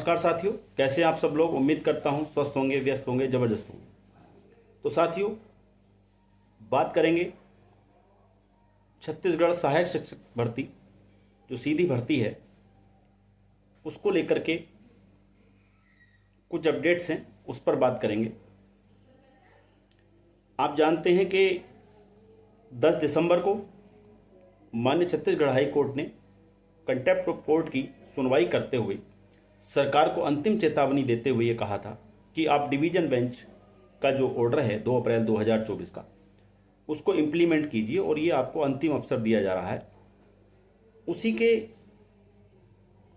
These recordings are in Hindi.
नमस्कार साथियों, कैसे हैं आप सब लोग। उम्मीद करता हूं स्वस्थ होंगे, व्यस्त होंगे, ज़बरदस्त होंगे। तो साथियों, बात करेंगे छत्तीसगढ़ सहायक शिक्षक भर्ती जो सीधी भर्ती है उसको लेकर के कुछ अपडेट्स हैं, उस पर बात करेंगे। आप जानते हैं कि 10 दिसंबर को माननीय छत्तीसगढ़ हाई कोर्ट ने कंटेम्प्ट ऑफ कोर्ट की सुनवाई करते हुए सरकार को अंतिम चेतावनी देते हुए ये कहा था कि आप डिवीजन बेंच का जो ऑर्डर है 2 अप्रैल 2024 का, उसको इम्प्लीमेंट कीजिए और ये आपको अंतिम अवसर दिया जा रहा है। उसी के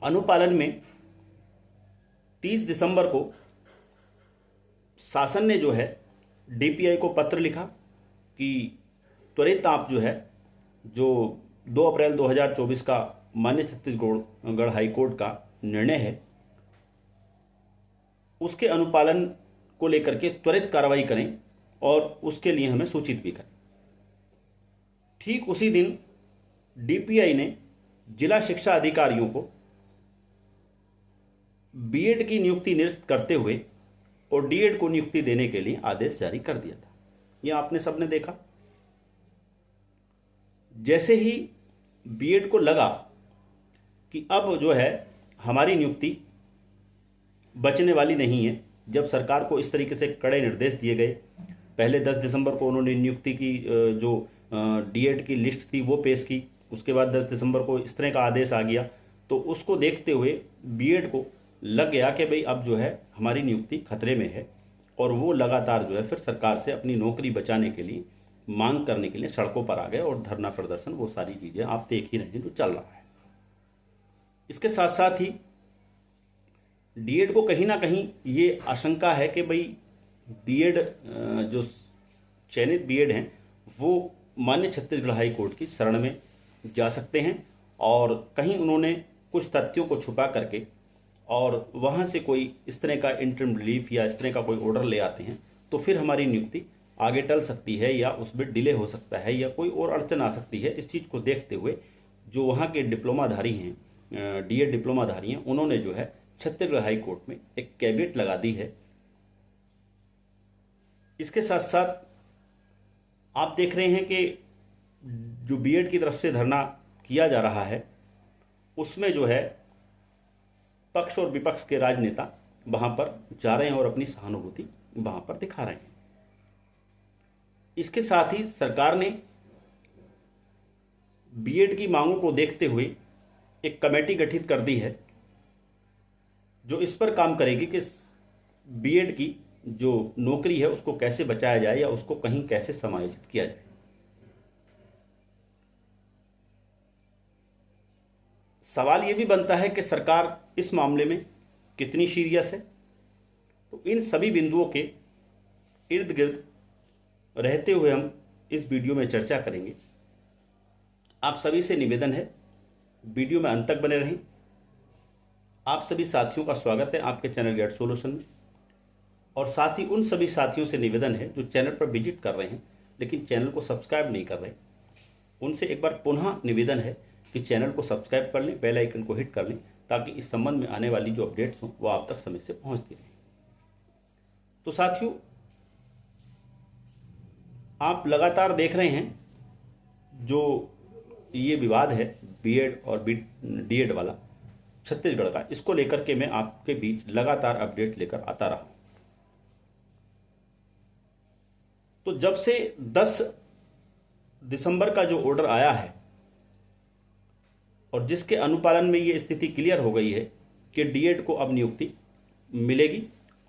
अनुपालन में 30 दिसंबर को शासन ने जो है डीपीआई को पत्र लिखा कि त्वरित आप जो 2 अप्रैल 2024 का माननीय छत्तीसगढ़ हाई कोर्ट का निर्णय है उसके अनुपालन को लेकर के त्वरित कार्रवाई करें और उसके लिए हमें सूचित भी करें। ठीक उसी दिन डीपीआई ने जिला शिक्षा अधिकारियों को बीएड की नियुक्ति निरस्त करते हुए और डीएड को नियुक्ति देने के लिए आदेश जारी कर दिया था। यह आपने सबने देखा। जैसे ही बीएड को लगा कि अब जो है हमारी नियुक्ति बचने वाली नहीं है, जब सरकार को इस तरीके से कड़े निर्देश दिए गए, पहले 10 दिसंबर को उन्होंने नियुक्ति की जो डीएड की लिस्ट थी वो पेश की, उसके बाद 10 दिसंबर को इस तरह का आदेश आ गया, तो उसको देखते हुए बीएड को लग गया कि भाई अब जो है हमारी नियुक्ति खतरे में है, और वो लगातार जो है फिर सरकार से अपनी नौकरी बचाने के लिए मांग करने के लिए सड़कों पर आ गए और धरना प्रदर्शन, वो सारी चीज़ें आप देख ही रहे हैं जो चल रहा है। इसके साथ साथ ही डीएड को कहीं ना कहीं ये आशंका है कि भाई बीएड जो चयनित बीएड हैं वो माननीय छत्तीसगढ़ हाई कोर्ट की शरण में जा सकते हैं, और कहीं उन्होंने कुछ तथ्यों को छुपा करके और वहाँ से कोई इस तरह का इंटरिम रिलीफ या इस तरह का कोई ऑर्डर ले आते हैं तो फिर हमारी नियुक्ति आगे टल सकती है या उसमें डिले हो सकता है या कोई और अड़चन आ सकती है। इस चीज़ को देखते हुए जो वहाँ के डिप्लोमाधारी हैं, डीएड डिप्लोमाधारी हैं, उन्होंने जो है छत्तीसगढ़ हाई कोर्ट में एक कैविएट लगा दी है। इसके साथ साथ आप देख रहे हैं कि जो बीएड की तरफ से धरना किया जा रहा है उसमें जो है पक्ष और विपक्ष के राजनेता वहां पर जा रहे हैं और अपनी सहानुभूति वहां पर दिखा रहे हैं। इसके साथ ही सरकार ने बीएड की मांगों को देखते हुए एक कमेटी गठित कर दी है जो इस पर काम करेगी कि बीएड की जो नौकरी है उसको कैसे बचाया जाए या उसको कहीं कैसे समायोजित किया जाए। सवाल ये भी बनता है कि सरकार इस मामले में कितनी सीरियस है। तो इन सभी बिंदुओं के इर्द गिर्द रहते हुए हम इस वीडियो में चर्चा करेंगे। आप सभी से निवेदन है, वीडियो में अंत तक बने रहें। आप सभी साथियों का स्वागत है आपके चैनल गेट सॉल्यूशन में, और साथ ही उन सभी साथियों से निवेदन है जो चैनल पर विजिट कर रहे हैं लेकिन चैनल को सब्सक्राइब नहीं कर रहे, उनसे एक बार पुनः निवेदन है कि चैनल को सब्सक्राइब कर लें, बेल आइकन को हिट कर लें, ताकि इस संबंध में आने वाली जो अपडेट्स हों वो आप तक समय से पहुंचती रहें। तो साथियों, आप लगातार देख रहे हैं जो ये विवाद है बीएड और डीएड वाला छत्तीसगढ़ का, इसको लेकर के मैं आपके बीच लगातार अपडेट लेकर आता रहा। तो जब से 10 दिसंबर का जो ऑर्डर आया है और जिसके अनुपालन में ये स्थिति क्लियर हो गई है कि डीएड को अब नियुक्ति मिलेगी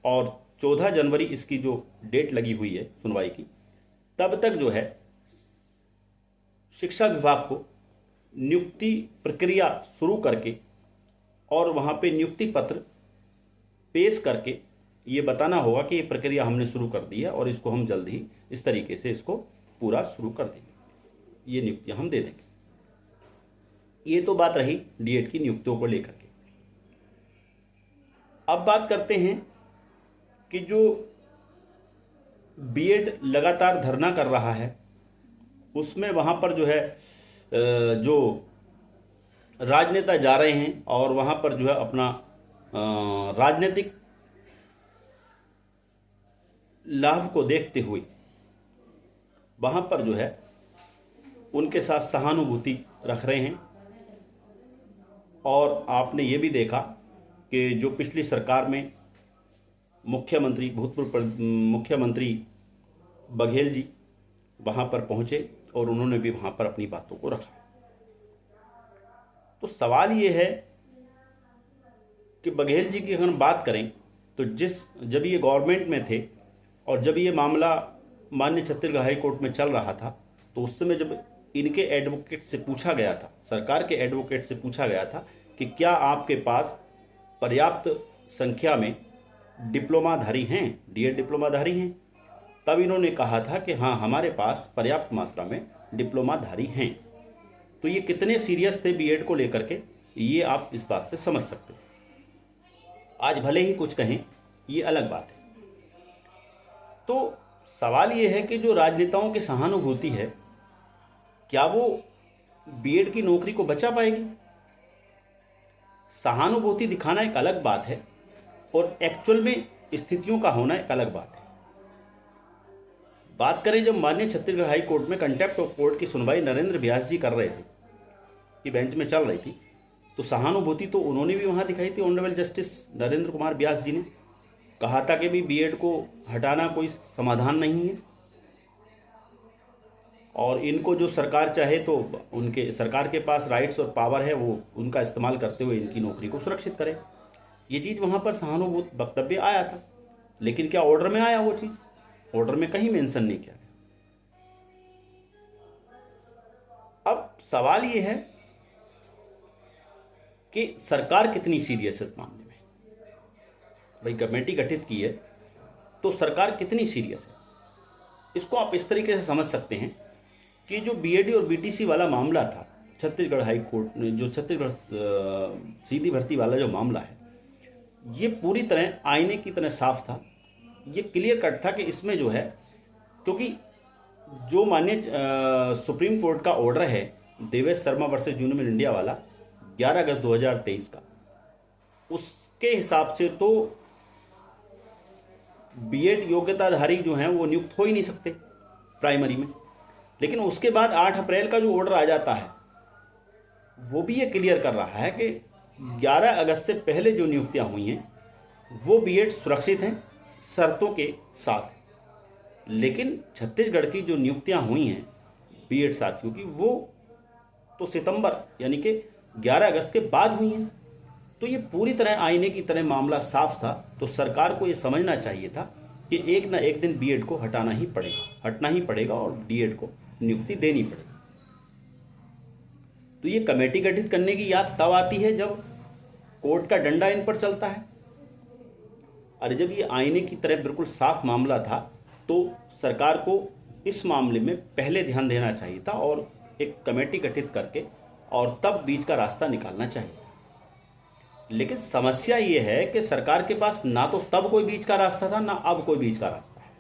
और 14 जनवरी इसकी जो डेट लगी हुई है सुनवाई की, तब तक जो है शिक्षा विभाग को नियुक्ति प्रक्रिया शुरू करके और वहाँ पे नियुक्ति पत्र पेश करके ये बताना होगा कि ये प्रक्रिया हमने शुरू कर दी है और इसको हम जल्द ही इस तरीके से इसको पूरा शुरू कर देंगे, ये नियुक्तियाँ हम दे देंगे। ये तो बात रही डीएड की नियुक्तियों को लेकर के। अब बात करते हैं कि जो बीएड लगातार धरना कर रहा है उसमें वहाँ पर जो है जो राजनेता जा रहे हैं और वहाँ पर जो है अपना राजनीतिक लाभ को देखते हुए वहां पर जो है उनके साथ सहानुभूति रख रहे हैं। और आपने ये भी देखा कि जो पिछली सरकार में मुख्यमंत्री, भूतपूर्व मुख्यमंत्री बघेल जी वहां पर पहुंचे और उन्होंने भी वहां पर अपनी बातों को रखा। तो सवाल ये है कि बघेल जी की अगर हम बात करें तो जब ये गवर्नमेंट में थे और जब ये मामला माननीय छत्तीसगढ़ हाई कोर्ट में चल रहा था, तो उस समय जब इनके एडवोकेट से पूछा गया था, सरकार के एडवोकेट से पूछा गया था कि क्या आपके पास पर्याप्त संख्या में डिप्लोमाधारी हैं, डीएड डिप्लोमाधारी हैं, तब इन्होंने कहा था कि हाँ, हमारे पास पर्याप्त मात्रा में डिप्लोमाधारी हैं। तो ये कितने सीरियस थे बीएड को लेकर के, ये आप इस बात से समझ सकते हो। आज भले ही कुछ कहें, ये अलग बात है। तो सवाल ये है कि जो राजनेताओं की सहानुभूति है, क्या वो बीएड की नौकरी को बचा पाएगी? सहानुभूति दिखाना एक अलग बात है और एक्चुअल में स्थितियों का होना एक अलग बात है। बात करें जब माननीय छत्तीसगढ़ हाई कोर्ट में कंटेम्प्ट ऑफ कोर्ट की सुनवाई नरेंद्र व्यास जी कर रहे थे, कि बेंच में चल रही थी, तो सहानुभूति तो उन्होंने भी वहां दिखाई थी। ऑनरेबल जस्टिस नरेंद्र कुमार व्यास जी ने कहा था कि भी बीएड को हटाना कोई समाधान नहीं है और इनको जो सरकार चाहे तो उनके सरकार के पास राइट्स और पावर है, वो उनका इस्तेमाल करते हुए इनकी नौकरी को सुरक्षित करें। ये चीज़ वहाँ पर सहानुभूति वक्तव्य आया था, लेकिन क्या ऑर्डर में आया? वो चीज़ ऑर्डर में कहीं मेंशन नहीं किया गया। अब सवाल ये है कि सरकार कितनी सीरियस है इस मामले में। भाई कमेटी गठित की है तो सरकार कितनी सीरियस है, इसको आप इस तरीके से समझ सकते हैं कि जो बीएडी और बीटीसी वाला मामला था छत्तीसगढ़ हाई कोर्ट ने, जो छत्तीसगढ़ सीधी भर्ती वाला जो मामला है, ये पूरी तरह आईने की तरह साफ था। ये क्लियर कट था कि इसमें जो है, क्योंकि जो माननीय सुप्रीम कोर्ट का ऑर्डर है Devesh Sharma versus union India वाला 11 अगस्त 2023 का, उसके हिसाब से तो बीएड योग्यताधारी जो हैं वो नियुक्त हो ही नहीं सकते प्राइमरी में। लेकिन उसके बाद 8 अप्रैल का जो ऑर्डर आ जाता है वो भी ये क्लियर कर रहा है कि 11 अगस्त से पहले जो नियुक्तियां हुई हैं वो बीएड सुरक्षित हैं शर्तों के साथ। लेकिन छत्तीसगढ़ की जो नियुक्तियां हुई हैं बीएड साथियों की, वो तो सितंबर यानी कि 11 अगस्त के बाद हुई हैं। तो ये पूरी तरह आईने की तरह मामला साफ था। तो सरकार को ये समझना चाहिए था कि एक ना एक दिन बीएड को हटाना ही पड़ेगा, हटना ही पड़ेगा और बीएड को नियुक्ति देनी पड़ेगी। तो ये कमेटी गठित करने की याद तब आती है जब कोर्ट का डंडा इन पर चलता है। और जब ये आईने की तरह बिल्कुल साफ मामला था तो सरकार को इस मामले में पहले ध्यान देना चाहिए था और एक कमेटी गठित करके और तब बीच का रास्ता निकालना चाहिए। लेकिन समस्या ये है कि सरकार के पास ना तो तब कोई बीच का रास्ता था, ना अब कोई बीच का रास्ता है।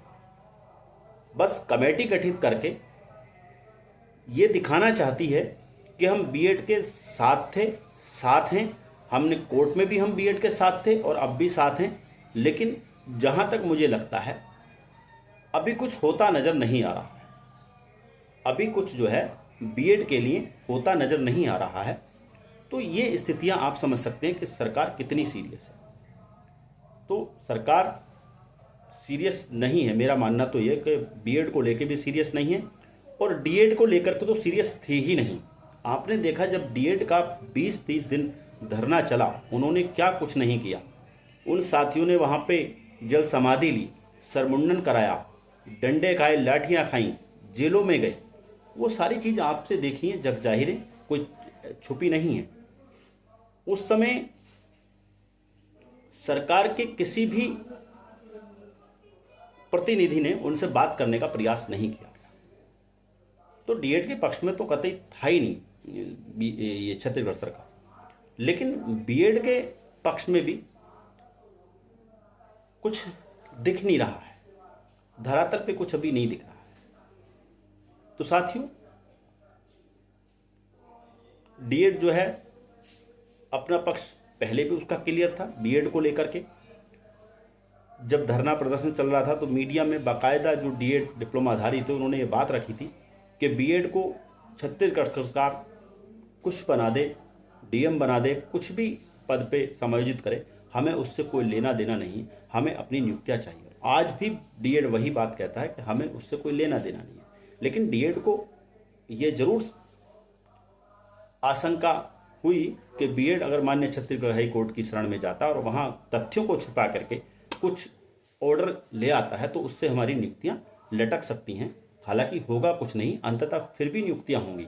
बस कमेटी गठित करके ये दिखाना चाहती है कि हम बीएड के साथ थे, साथ हैं। हमने कोर्ट में भी हम बीएड के साथ थे और अब भी साथ हैं। लेकिन जहां तक मुझे लगता है अभी कुछ होता नजर नहीं आ रहा है। अभी कुछ जो है बीएड के लिए होता नजर नहीं आ रहा है। तो ये स्थितियां आप समझ सकते हैं कि सरकार कितनी सीरियस है। तो सरकार सीरियस नहीं है, मेरा मानना तो ये कि बीएड को लेकर भी सीरियस नहीं है और डीएड को लेकर के तो सीरियस थी ही नहीं। आपने देखा जब डीएड का 20-30 दिन धरना चला, उन्होंने क्या कुछ नहीं किया। उन साथियों ने वहाँ पे जल समाधि ली, सरमुंडन कराया, डंडे खाए, लाठियाँ खाई, जेलों में गए। वो सारी चीज़ आपसे देखी है, जग जाहिर है, कोई छुपी नहीं है। उस समय सरकार के किसी भी प्रतिनिधि ने उनसे बात करने का प्रयास नहीं किया। तो डीएड के पक्ष में तो कतई था ही नहीं ये छत्तीसगढ़ सरकार। लेकिन बीएड के पक्ष में भी कुछ दिख नहीं रहा है, धरातल पे कुछ अभी नहीं दिख रहा है। तो साथियों, डीएड जो है अपना पक्ष पहले भी उसका क्लियर था बीएड को लेकर के। जब धरना प्रदर्शन चल रहा था तो मीडिया में बाकायदा जो डीएड डिप्लोमाधारी थे उन्होंने ये बात रखी थी कि बीएड को छत्तीसगढ़ सरकार कुछ बना दे, डीएम बना दे, कुछ भी पद पे समायोजित करे, हमें उससे कोई लेना देना नहीं, हमें अपनी नियुक्तियां चाहिए। आज भी डीएड वही बात कहता है कि हमें उससे कोई लेना देना नहीं है। लेकिन डीएड को ये जरूर आशंका हुई कि बीएड अगर माननीय छत्तीसगढ़ हाई कोर्ट की शरण में जाता और वहां तथ्यों को छुपा करके कुछ ऑर्डर ले आता है तो उससे हमारी नियुक्तियां लटक सकती हैं। हालांकि होगा कुछ नहीं, अंततः फिर भी नियुक्तियां होंगी,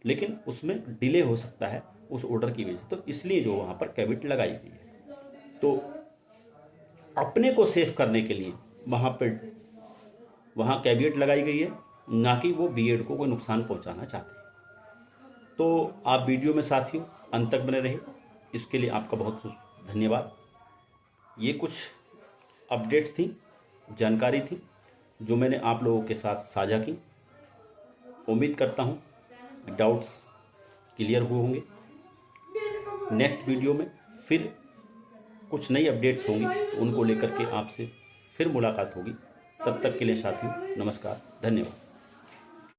लेकिन उसमें डिले हो सकता है उस ऑर्डर की वजह से। तो इसलिए जो वहां पर कैविट लगाई गई है, तो अपने को सेफ करने के लिए वहां कैविट लगाई गई है, ना कि वो बीएड को कोई नुकसान पहुंचाना चाहते हैं। तो आप वीडियो में साथियों अंत तक बने रहे, इसके लिए आपका बहुत धन्यवाद। ये कुछ अपडेट्स थी, जानकारी थी जो मैंने आप लोगों के साथ साझा की। उम्मीद करता हूँ डाउट्स क्लियर हुए होंगे। नेक्स्ट वीडियो में फिर कुछ नई अपडेट्स होंगी तो उनको लेकर के आपसे फिर मुलाकात होगी। तब तक के लिए साथियों नमस्कार, धन्यवाद।